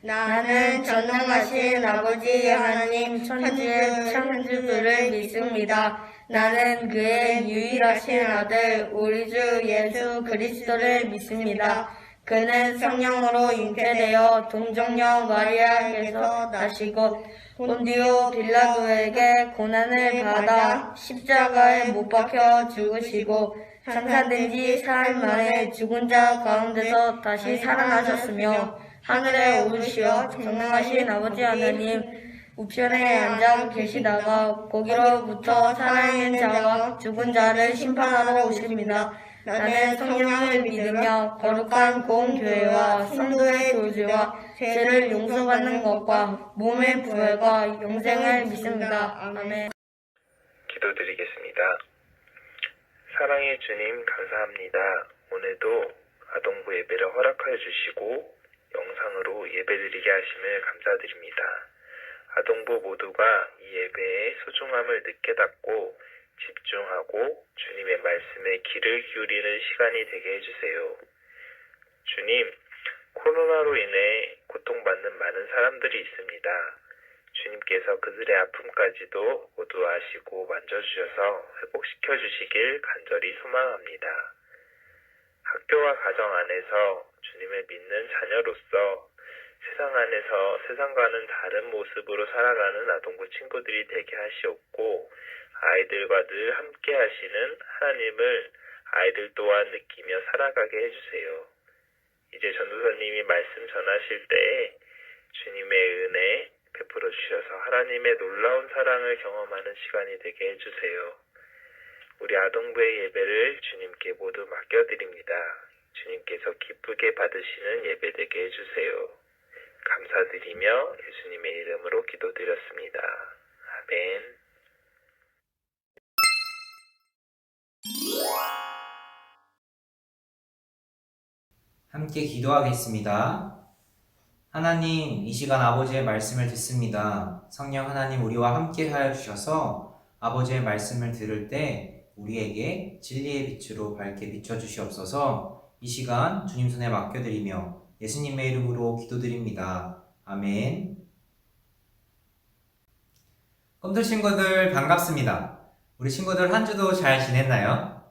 나는 전능하신 아버지 하나님 천지의 창조주를 믿습니다. 나는 그의 유일하신 아들 우리 주 예수 그리스도를 믿습니다. 그는 성령으로 잉태되어 동정녀 마리아에게서 나시고 본디오 빌라도에게 고난을 받아 십자가에 못 박혀 죽으시고 장사된 지 사흘 만에 죽은 자 가운데서 다시 살아나셨으며 하늘에 오르시어 전능하신 아버지 하나님 우편에 앉아 계시다가 거기로부터 살아있는 자와 죽은 자를 심판하러 오십니다. 나는 성령을 믿으며 거룩한 공교회와 성도의 교제와 죄를 용서받는 것과 몸의 부활과 영생을 믿습니다. 아멘. 기도드리겠습니다. 사랑의 주님 감사합니다. 오늘도 아동부 예배를 허락하여 주시고 영상으로 예배드리게 하심을 감사드립니다. 아동부 모두가 이 예배의 소중함을 늦게 닫고 집중하고 주님의 말씀에 귀를 기울이는 시간이 되게 해주세요. 주님, 코로나로 인해 고통받는 많은 사람들이 있습니다. 주님께서 그들의 아픔까지도 모두 아시고 만져주셔서 회복시켜 주시길 간절히 소망합니다. 학교와 가정 안에서 주님을 믿는 자녀로서 세상 안에서 세상과는 다른 모습으로 살아가는 아동부 친구들이 되게 하시옵고 아이들과 늘 함께 하시는 하나님을 아이들 또한 느끼며 살아가게 해주세요. 이제 전도사님이 말씀 전하실 때에 주님의 은혜 베풀어 주셔서 하나님의 놀라운 사랑을 경험하는 시간이 되게 해주세요. 우리 아동부의 예배를 주님께 모두 맡겨드립니다. 주님께서 기쁘게 받으시는 예배 되게 해주세요. 감사드리며 예수님의 이름으로 기도드렸습니다. 아멘. 함께 기도하겠습니다. 하나님, 이 시간 아버지의 말씀을 듣습니다. 성령 하나님 우리와 함께 하여 주셔서 아버지의 말씀을 들을 때 우리에게 진리의 빛으로 밝게 비춰주시옵소서. 이 시간 주님 손에 맡겨드리며 예수님의 이름으로 기도드립니다. 아멘. 꿈틀 친구들 반갑습니다. 우리 친구들 한 주도 잘 지냈나요?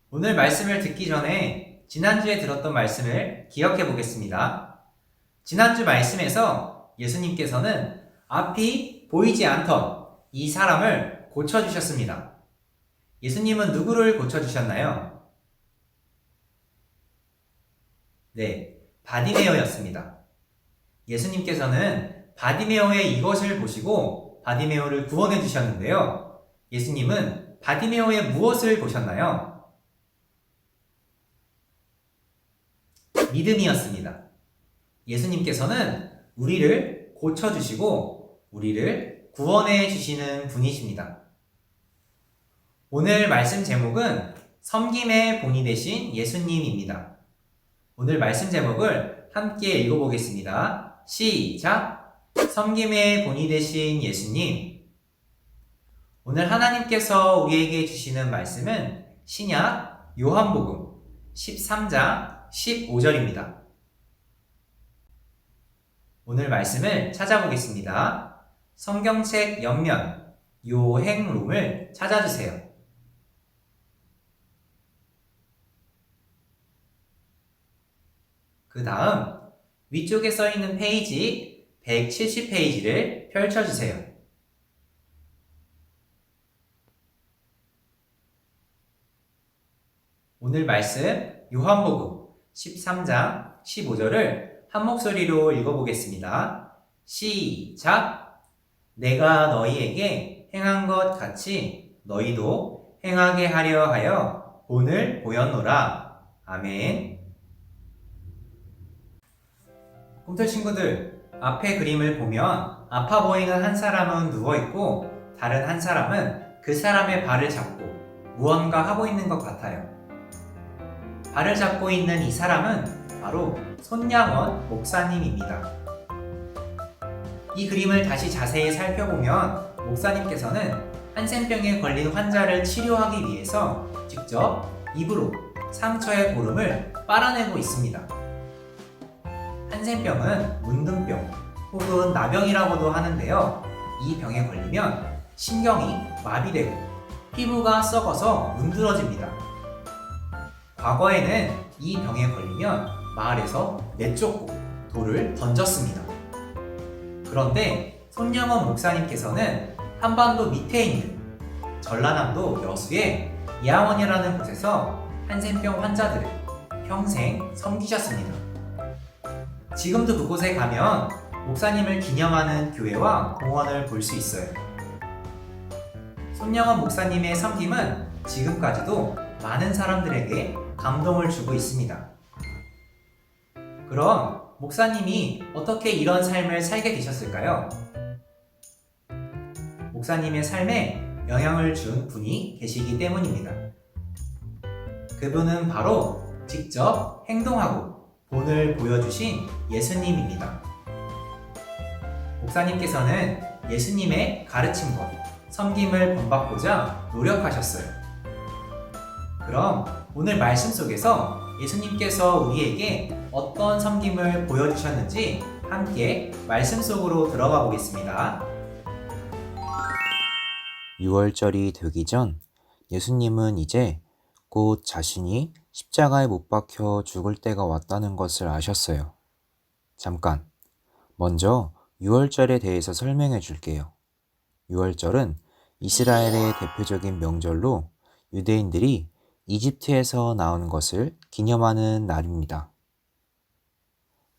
오늘 말씀을 듣기 전에 지난주에 들었던 말씀을 기억해 보겠습니다. 지난주 말씀에서 예수님께서는 앞이 보이지 않던 이 사람을 고쳐주셨습니다. 예수님은 누구를 고쳐주셨나요? 네, 바디메오였습니다. 예수님께서는 바디메오의 이것을 보시고 바디메오를 구원해 주셨는데요. 예수님은 바디메오의 무엇을 보셨나요? 믿음이었습니다. 예수님께서는 우리를 고쳐주시고 우리를 구원해 주시는 분이십니다. 오늘 말씀 제목은 섬김의 본이 되신 예수님입니다. 오늘 말씀 제목을 함께 읽어보겠습니다. 시작! 섬김의 본이 되신 예수님. 오늘 하나님께서 우리에게 주시는 말씀은 신약 요한복음 13장 15절입니다. 오늘 말씀을 찾아보겠습니다. 성경책 옆면 요행룸을 찾아주세요. 그 다음 위쪽에 써있는 페이지 170페이지를 펼쳐주세요. 오늘 말씀 요한복음 13장 15절을 한 목소리로 읽어보겠습니다. 시작! 내가 너희에게 행한 것 같이 너희도 행하게 하려 하여 본을 보였노라. 아멘. 꿈틀 친구들, 앞에 그림을 보면 아파 보이는 한 사람은 누워있고 다른 한 사람은 그 사람의 발을 잡고 무언가 하고 있는 것 같아요. 발을 잡고 있는 이 사람은 바로 손양원 목사님입니다. 이 그림을 다시 자세히 살펴보면 목사님께서는 한센병에 걸린 환자를 치료하기 위해서 직접 입으로 상처의 고름을 빨아내고 있습니다. 한센병은 문둥병 혹은 나병이라고도 하는데요. 이 병에 걸리면 신경이 마비되고 피부가 썩어서 문드러집니다. 과거에는 이 병에 걸리면 마을에서 내쫓고 돌을 던졌습니다. 그런데 손영원 목사님께서는 한반도 밑에 있는 전라남도 여수의 이하원이라는 곳에서 한센병 환자들을 평생 섬기셨습니다. 지금도 그곳에 가면 목사님을 기념하는 교회와 공원을 볼 수 있어요. 손영원 목사님의 섬김은 지금까지도 많은 사람들에게 감동을 주고 있습니다. 그럼 목사님이 어떻게 이런 삶을 살게 되셨을까요? 목사님의 삶에 영향을 준 분이 계시기 때문입니다. 그분은 바로 직접 행동하고 본을 보여주신 예수님입니다. 목사님께서는 예수님의 가르침과 섬김을 본받고자 노력하셨어요. 그럼 오늘 말씀 속에서 예수님께서 우리에게 어떤 섬김을 보여주셨는지 함께 말씀 속으로 들어가 보겠습니다. 6월절이 되기 전 예수님은 이제 곧 자신이 십자가에 못 박혀 죽을 때가 왔다는 것을 아셨어요. 잠깐, 먼저 6월절에 대해서 설명해 줄게요. 6월절은 이스라엘의 대표적인 명절로 유대인들이 이집트에서 나온 것을 기념하는 날입니다.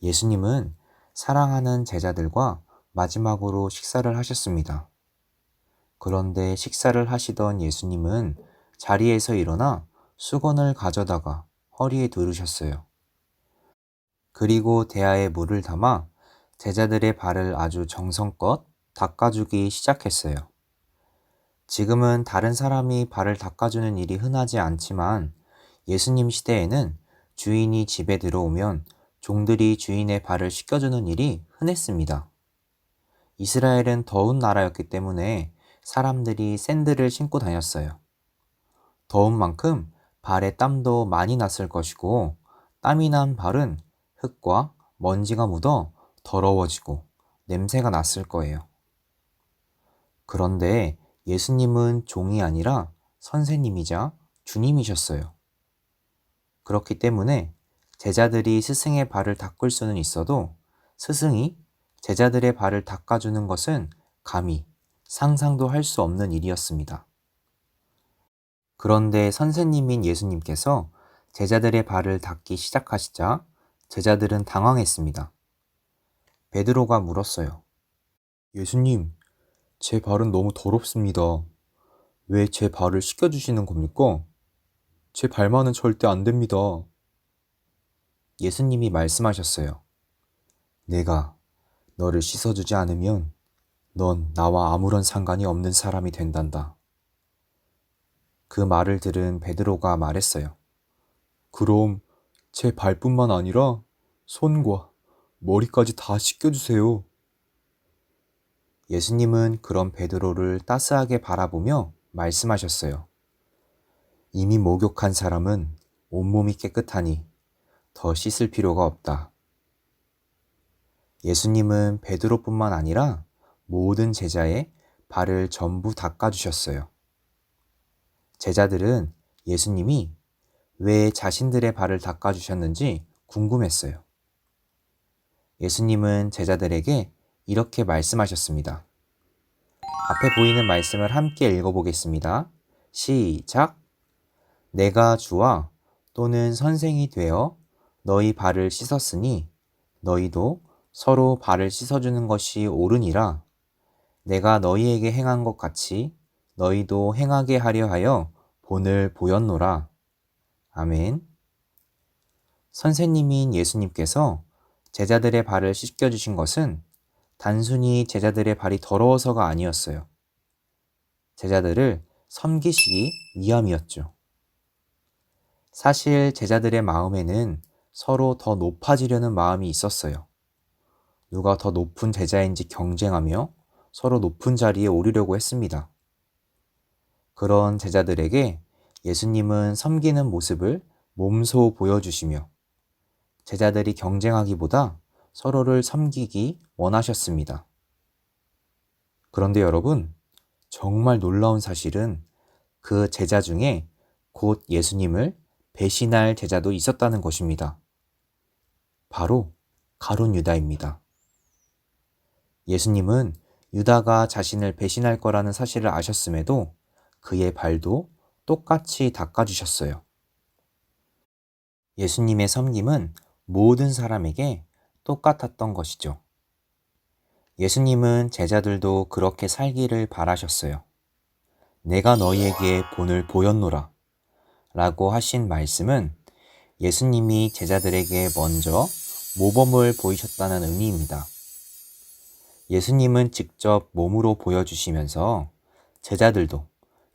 예수님은 사랑하는 제자들과 마지막으로 식사를 하셨습니다. 그런데 식사를 하시던 예수님은 자리에서 일어나 수건을 가져다가 허리에 두르셨어요. 그리고 대야에 물을 담아 제자들의 발을 아주 정성껏 닦아주기 시작했어요. 지금은 다른 사람이 발을 닦아주는 일이 흔하지 않지만 예수님 시대에는 주인이 집에 들어오면 종들이 주인의 발을 씻겨주는 일이 흔했습니다. 이스라엘은 더운 나라였기 때문에 사람들이 샌들을 신고 다녔어요. 더운 만큼 발에 땀도 많이 났을 것이고 땀이 난 발은 흙과 먼지가 묻어 더러워지고 냄새가 났을 거예요. 그런데 예수님은 종이 아니라 선생님이자 주님이셨어요. 그렇기 때문에 제자들이 스승의 발을 닦을 수는 있어도 스승이 제자들의 발을 닦아주는 것은 감히 상상도 할 수 없는 일이었습니다. 그런데 선생님인 예수님께서 제자들의 발을 닦기 시작하시자 제자들은 당황했습니다. 베드로가 물었어요. 예수님, 제 발은 너무 더럽습니다. 왜 제 발을 씻겨주시는 겁니까? 제 발만은 절대 안 됩니다. 예수님이 말씀하셨어요. 내가 너를 씻어주지 않으면 넌 나와 아무런 상관이 없는 사람이 된단다. 그 말을 들은 베드로가 말했어요. 그럼 제 발뿐만 아니라 손과 머리까지 다 씻겨주세요. 예수님은 그런 베드로를 따스하게 바라보며 말씀하셨어요. 이미 목욕한 사람은 온몸이 깨끗하니 더 씻을 필요가 없다. 예수님은 베드로뿐만 아니라 모든 제자의 발을 전부 닦아주셨어요. 제자들은 예수님이 왜 자신들의 발을 닦아주셨는지 궁금했어요. 예수님은 제자들에게 이렇게 말씀하셨습니다. 앞에 보이는 말씀을 함께 읽어보겠습니다. 시작! 내가 주와 또는 선생이 되어 너희 발을 씻었으니 너희도 서로 발을 씻어주는 것이 옳으니라. 내가 너희에게 행한 것 같이 너희도 행하게 하려 하여 본을 보였노라. 아멘. 선생님인 예수님께서 제자들의 발을 씻겨주신 것은 단순히 제자들의 발이 더러워서가 아니었어요. 제자들을 섬기시기 위함이었죠. 사실 제자들의 마음에는 서로 더 높아지려는 마음이 있었어요. 누가 더 높은 제자인지 경쟁하며 서로 높은 자리에 오르려고 했습니다. 그런 제자들에게 예수님은 섬기는 모습을 몸소 보여주시며 제자들이 경쟁하기보다 서로를 섬기기 원하셨습니다. 그런데 여러분, 정말 놀라운 사실은 그 제자 중에 곧 예수님을 배신할 제자도 있었다는 것입니다. 바로 가룟 유다입니다. 예수님은 유다가 자신을 배신할 거라는 사실을 아셨음에도 그의 발도 똑같이 닦아주셨어요. 예수님의 섬김은 모든 사람에게 똑같았던 것이죠. 예수님은 제자들도 그렇게 살기를 바라셨어요. 내가 너희에게 본을 보였노라 라고 하신 말씀은 예수님이 제자들에게 먼저 모범을 보이셨다는 의미입니다. 예수님은 직접 몸으로 보여주시면서 제자들도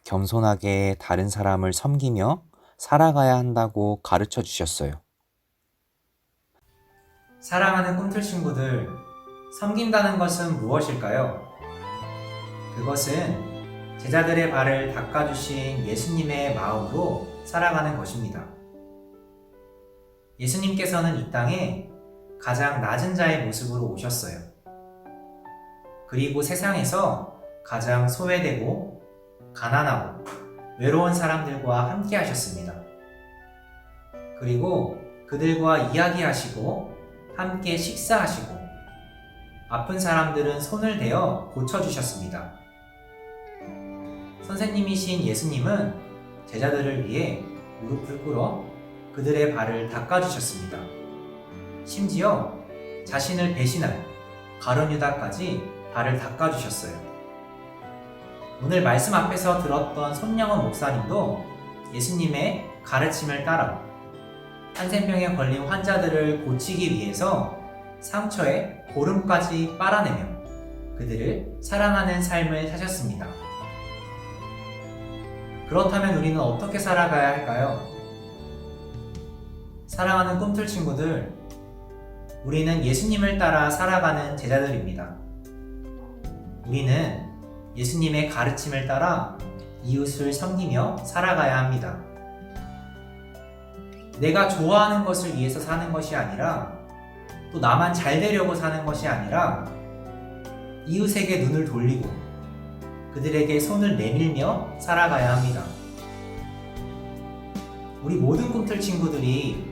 겸손하게 다른 사람을 섬기며 살아가야 한다고 가르쳐 주셨어요. 사랑하는 꿈틀 친구들, 섬긴다는 것은 무엇일까요? 그것은 제자들의 발을 닦아주신 예수님의 마음으로 살아가는 것입니다. 예수님께서는 이 땅에 가장 낮은 자의 모습으로 오셨어요. 그리고 세상에서 가장 소외되고 가난하고 외로운 사람들과 함께 하셨습니다. 그리고 그들과 이야기하시고 함께 식사하시고 아픈 사람들은 손을 대어 고쳐주셨습니다. 선생님이신 예수님은 제자들을 위해 무릎을 꿇어 그들의 발을 닦아주셨습니다. 심지어 자신을 배신할 가룟 유다까지 발을 닦아주셨어요. 오늘 말씀 앞에서 들었던 손영원 목사님도 예수님의 가르침을 따라 한센병에 걸린 환자들을 고치기 위해서 상처에 고름까지 빨아내며 그들을 사랑하는 삶을 사셨습니다. 그렇다면 우리는 어떻게 살아가야 할까요? 사랑하는 꿈틀 친구들, 우리는 예수님을 따라 살아가는 제자들입니다. 우리는 예수님의 가르침을 따라 이웃을 섬기며 살아가야 합니다. 내가 좋아하는 것을 위해서 사는 것이 아니라 또 나만 잘 되려고 사는 것이 아니라 이웃에게 눈을 돌리고 그들에게 손을 내밀며 살아가야 합니다. 우리 모든 꿈틀 친구들이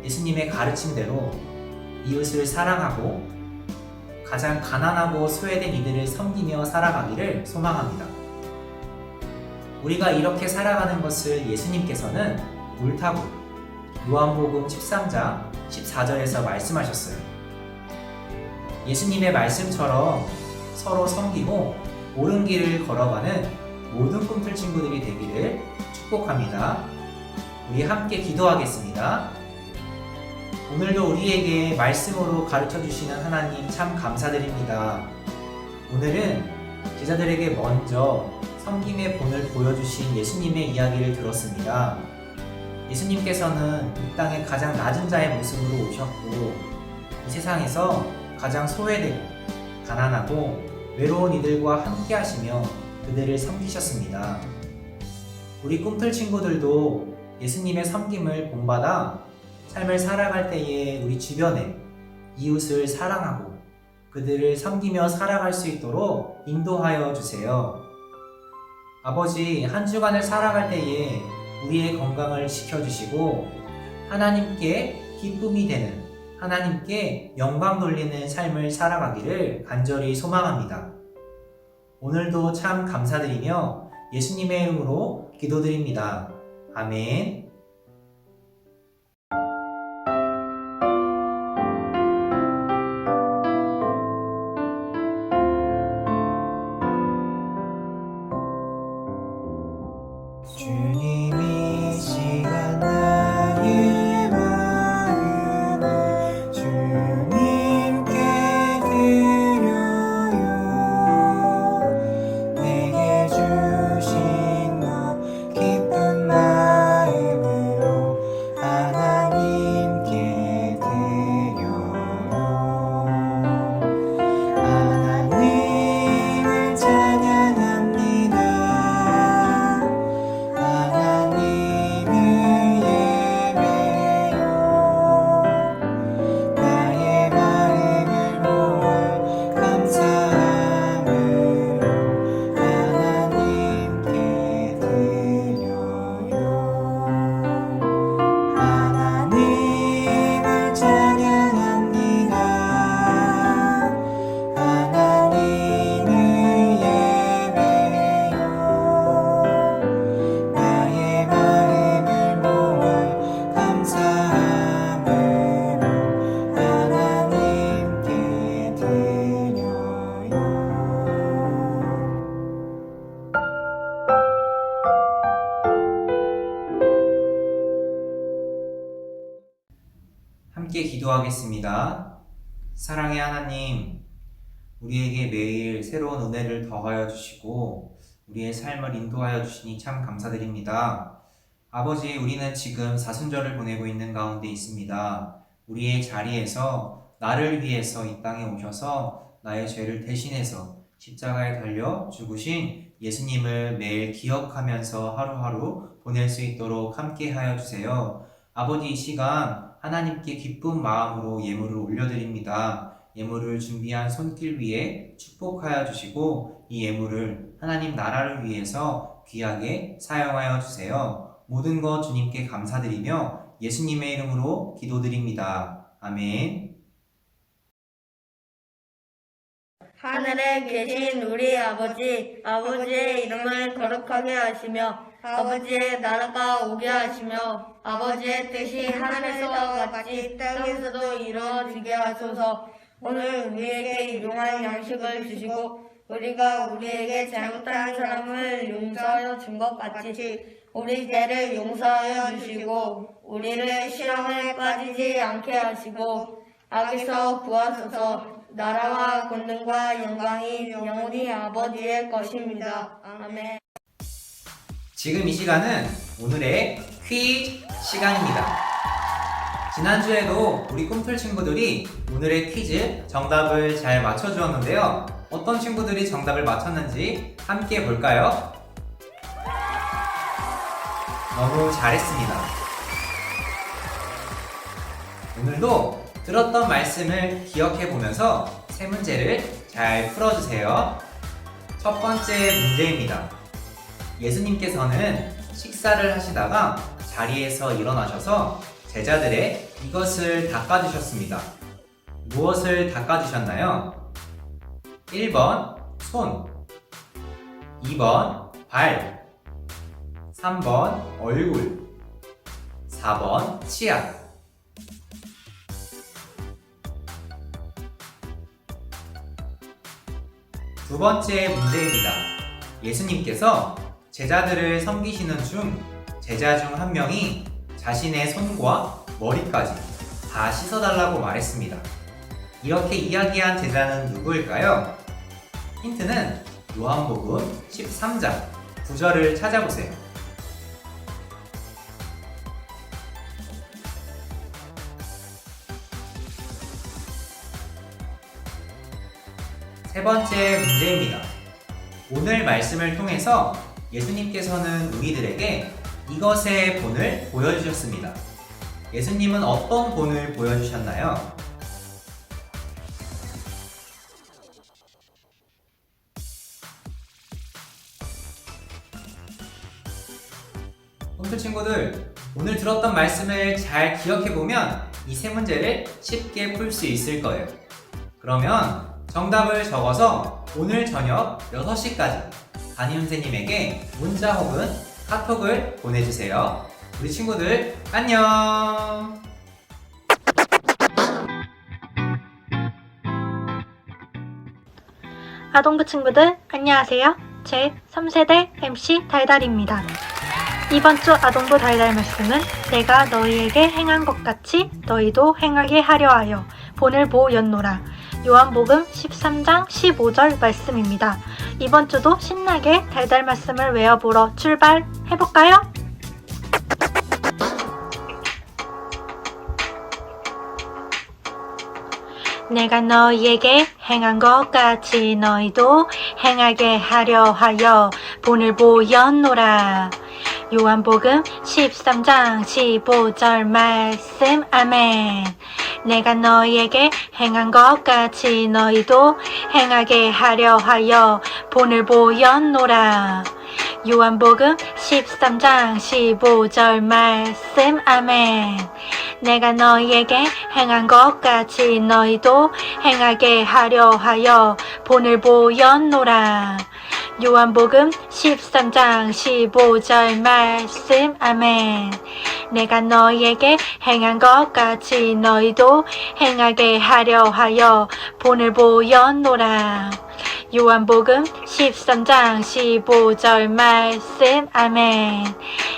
예수님의 가르침대로 이웃을 사랑하고 가장 가난하고 소외된 이들을 섬기며 살아가기를 소망합니다. 우리가 이렇게 살아가는 것을 예수님께서는 옳다고 요한복음 13장 14절에서 말씀하셨어요. 예수님의 말씀처럼 서로 섬기고 옳은 길을 걸어가는 모든 꿈틀 친구들이 되기를 축복합니다. 우리 함께 기도하겠습니다. 오늘도 우리에게 말씀으로 가르쳐 주시는 하나님 참 감사드립니다. 오늘은 제자들에게 먼저 섬김의 본을 보여주신 예수님의 이야기를 들었습니다. 예수님께서는 이 땅에 가장 낮은 자의 모습으로 오셨고 이 세상에서 가장 소외되고 가난하고 외로운 이들과 함께 하시며 그들을 섬기셨습니다. 우리 꿈틀 친구들도 예수님의 섬김을 본받아 삶을 살아갈 때에 우리 주변에 이웃을 사랑하고 그들을 섬기며 살아갈 수 있도록 인도하여 주세요. 아버지, 한 주간을 살아갈 때에 우리의 건강을 지켜주시고 하나님께 기쁨이 되는, 하나님께 영광 돌리는 삶을 살아가기를 간절히 소망합니다. 오늘도 참 감사드리며 예수님의 이름으로 기도드립니다. 아멘. 주님이 시간 나의 마음을 주님께 드려요. 내게 주신 너 기쁜 마음을 함께 기도하겠습니다. 사랑의 하나님, 우리에게 매일 새로운 은혜를 더하여 주시고 우리의 삶을 인도하여 주시니 참 감사드립니다. 아버지, 우리는 지금 사순절을 보내고 있는 가운데 있습니다. 우리의 자리에서 나를 위해서 이 땅에 오셔서 나의 죄를 대신해서 십자가에 달려 죽으신 예수님을 매일 기억하면서 하루하루 보낼 수 있도록 함께 하여 주세요. 아버지, 이 시간 하나님께 기쁜 마음으로 예물을 올려드립니다. 예물을 준비한 손길 위에 축복하여 주시고 이 예물을 하나님 나라를 위해서 귀하게 사용하여 주세요. 모든 것 주님께 감사드리며 예수님의 이름으로 기도드립니다. 아멘. 하늘에 계신 우리 아버지, 아버지의 이름을 거룩하게 하시며 아버지의 나라가 오게 하시며 아버지의 뜻이 하늘에서와 같이 땅에서도 이루어지게 하소서. 오늘 우리에게 일용할 양식을 주시고 우리가 우리에게 잘못한 사람을 용서하여 준 것 같이 우리 죄를 용서하여 주시고 우리를 시험에 빠지지 않게 하시고 악에서 구하소서. 나라와 권능과 영광이 영원히 아버지의 것입니다. 아멘. 지금 이 시간은 오늘의 퀴즈 시간입니다. 지난주에도 우리 꿈틀 친구들이 오늘의 퀴즈 정답을 잘 맞춰주었는데요. 어떤 친구들이 정답을 맞췄는지 함께 볼까요? 너무 잘했습니다. 오늘도 들었던 말씀을 기억해 보면서 세 문제를 잘 풀어주세요. 첫 번째 문제입니다. 예수님께서는 식사를 하시다가 자리에서 일어나셔서 제자들의 이것을 닦아주셨습니다. 무엇을 닦아주셨나요? 1번 손, 2번 발, 3번 얼굴, 4번 치아. 두 번째 문제입니다. 예수님께서 제자들을 섬기시는 중 제자 중 한 명이 자신의 손과 머리까지 다 씻어달라고 말했습니다. 이렇게 이야기한 제자는 누구일까요? 힌트는 요한복음 13장 9절을 찾아보세요. 세 번째 문제입니다. 오늘 말씀을 통해서 예수님께서는 우리들에게 이것의 본을 보여주셨습니다. 예수님은 어떤 본을 보여주셨나요? 꿈틀 친구들, 오늘 들었던 말씀을 잘 기억해보면 이 세 문제를 쉽게 풀 수 있을 거예요. 그러면 정답을 적어서 오늘 저녁 6시까지 담임선생님에게 문자 혹은 카톡을 보내주세요. 우리 친구들 안녕! 아동부 친구들 안녕하세요. 제 3세대 MC 달달입니다. 이번 주 아동부 달달 말씀은 내가 너희에게 행한 것 같이 너희도 행하게 하려 하여 본을 보였노라. 요한복음 13장 15절 말씀입니다. 이번 주도 신나게 달달 말씀을 외워보러 출발해볼까요? 내가 너희에게 행한 것 같이 너희도 행하게 하려 하여 본을 보였노라. 요한복음 13장 15절 말씀. 아멘. 내가 너희에게 행한 것 같이 너희도 행하게 하려 하여 본을 보였노라. 요한복음 13장 15절 말씀. 아멘. 내가 너희에게 행한 것 같이 너희도 행하게 하려 하여 본을 보였노라. 요한복음 13장 15절 말씀. 아멘. 내가 너희에게 행한 것 같이 너희도 행하게 하려 하여 본을 보였노라. 요한복음 13장 15절 말씀. 아멘.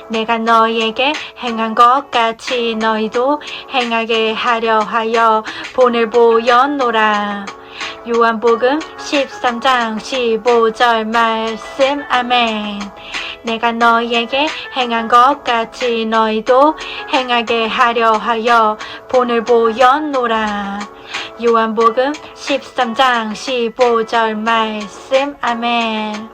내가 너희에게 행한 것 같이 너희도 행하게 하려 하여 본을 보였노라. 요한복음 13장 15절 말씀. 아멘. 내가 너희에게 행한 것 같이 너희도 행하게 하려 하여 본을 보였노라. 요한복음 13장 15절 말씀. 아멘.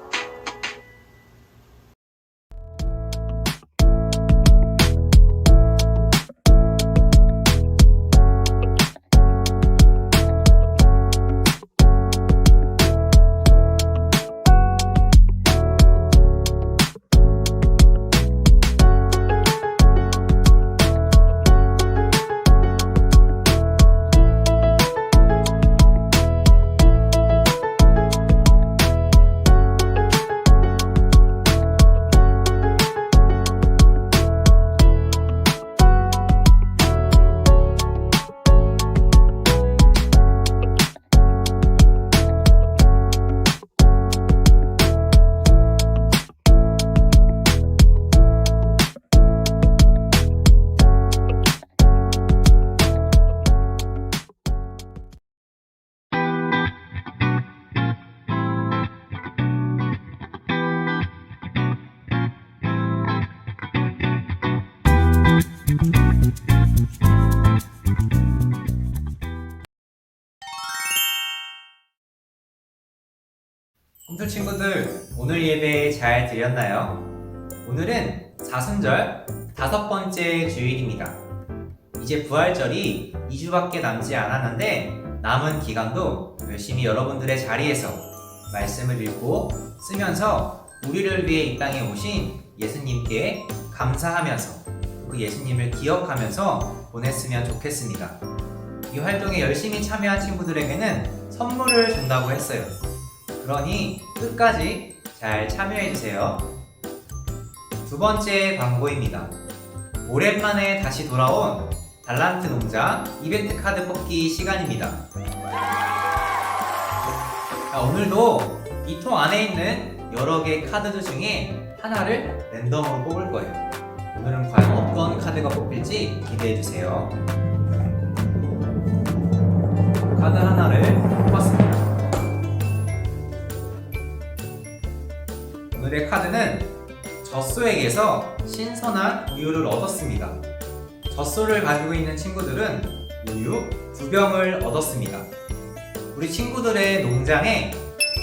꿈틀 친구들, 오늘 예배 잘 드렸나요? 오늘은 사순절 5번째 주일입니다. 이제 부활절이 2주밖에 남지 않았는데 남은 기간도 열심히 여러분들의 자리에서 말씀을 읽고 쓰면서 우리를 위해 이 땅에 오신 예수님께 감사하면서 그 예수님을 기억하면서 보냈으면 좋겠습니다. 이 활동에 열심히 참여한 친구들에게는 선물을 준다고 했어요. 그러니 끝까지 잘 참여해주세요. 두 번째 광고입니다. 오랜만에 다시 돌아온 달란트 농장 이벤트 카드 뽑기 시간입니다. 오늘도 이 통 안에 있는 여러 개 카드들 중에 하나를 랜덤으로 뽑을 거예요. 오늘은 과연 어떤 카드가 뽑힐지 기대해주세요. 카드 하나를 뽑았습니다. 오늘의 카드는 젖소에게서 신선한 우유를 얻었습니다. 젖소를 가지고 있는 친구들은 우유 2병을 얻었습니다. 우리 친구들의 농장에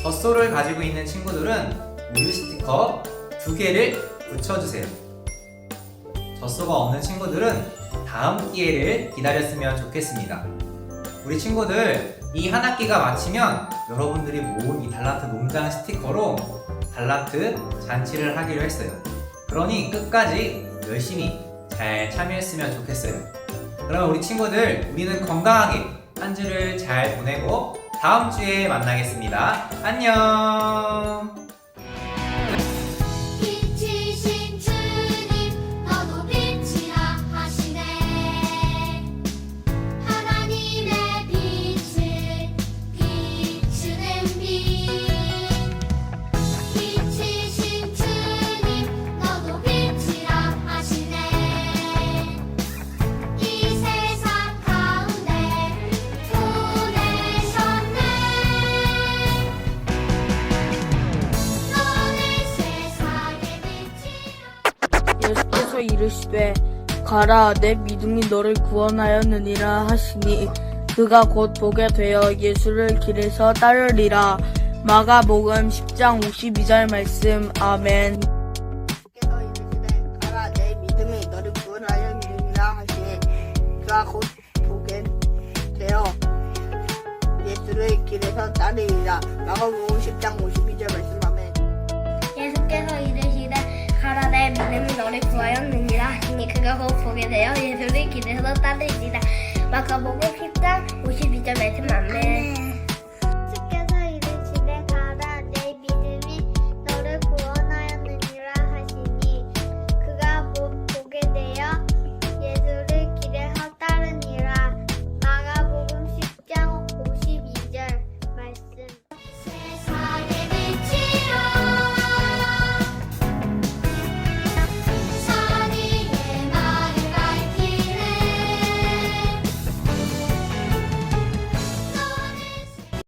젖소를 가지고 있는 친구들은 우유 스티커 2개를 붙여주세요. 젖소가 없는 친구들은 다음 기회를 기다렸으면 좋겠습니다. 우리 친구들 이 한 학기가 마치면 여러분들이 모은 이 달란트 농장 스티커로 달란트 잔치를 하기로 했어요. 그러니 끝까지 열심히 잘 참여했으면 좋겠어요. 그러면 우리 친구들, 우리는 건강하게 한 주를 잘 보내고 다음 주에 만나겠습니다. 안녕! 빛이신 주님 너도 빛이라 하시네. 하나님의 빛을 비추는 빛. 빛이신 주님 너도 빛이라 하시네. 이 세상 가운데 보내셨네. 너는 세상의 빛이라. 예수께서 이르시되 가라 내 믿음이 너를 구원하였느니라 하시니 그가 곧 보게 되어 예수를 길에서 따르리라. 마가복음 10장 52절 말씀. 아멘. 께서 이르시되 가라 내 믿음이 너를 구원하였느니라 하시니 그가 곧 보게 되어 예수를 길에서 따르리라. 마가복음 10장 52절 말씀. 아멘. 예수께서 이르시되 가라 내 믿음이 너를 구하였느니라 하시니 그가 곧 보게 되어 예수를 길에서 따르리라. 마가복음 10장 52절 말씀. 아멘.